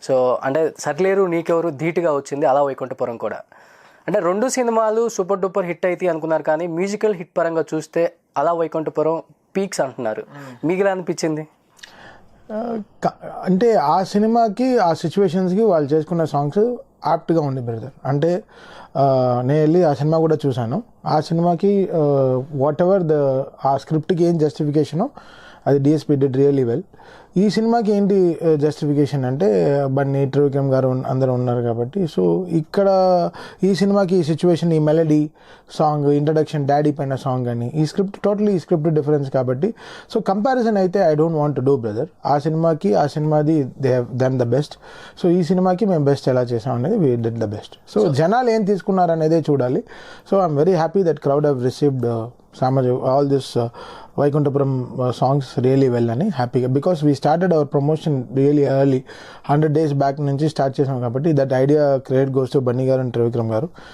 So అంటే సర్లేరు నీకెవరు ధీటుగా వచ్చింది, అలా వైకుంఠపురం కూడా. అంటే 2 సినిమాలు సూపర్ డూపర్ హిట్ అయితే అనుకున్నారు, కానీ మ్యూజికల్ హిట్ పరంగా చూస్తే అలా వైకుంఠపురం పీక్స్ అంటున్నారు. మీకు ఎలా అనిపించింది? అంటే ఆ సినిమాకి ఆ సిచ్యువేషన్స్కి వాళ్ళు చేసుకున్న సాంగ్స్ యాప్ట్గా ఉండే బ్రదర్. అంటే నేను వెళ్ళి ఆ సినిమా కూడా చూశాను. ఆ సినిమాకి వాట్ ఎవర్ ఆ స్క్రిప్ట్కి ఏం జస్టిఫికేషనో అది డిఎస్పీ డిడ్ రియల్లీ వెల్. ఈ సినిమాకి ఏంటి జస్టిఫికేషన్ అంటే బన్నీ, త్రివిక్రమ్ గారు అందరూ ఉన్నారు కాబట్టి. సో ఇక్కడ ఈ సినిమాకి ఈ సిచ్యువేషన్, ఈ మెలడీ సాంగ్, ఇంట్రడక్షన్ డాడీ పైన సాంగ్ అని, ఈ స్క్రిప్ట్ టోటలీ ఈ స్క్రిప్ట్ డిఫరెన్స్ కాబట్టి. సో కంపారిజన్ అయితే I don't want to do brother. ఆ సినిమాకి ఆ సినిమాది they have done the best. So ఈ సినిమాకి మేము బెస్ట్ ఎలా చేసాం అనేది we did the best. So జనాలు ఏం తీసుకున్నారు అనేదే చూడాలి. So I'm very happy that crowd have received all this Vaikuntapuram songs really well అని హ్యాపీగా, because we started our promotion really early, 100 days back నుంచి స్టార్ట్ చేసాం కాబట్టి that idea credit goes to Bunny గారు అండ్ త్రివిక్రమ్ గారు.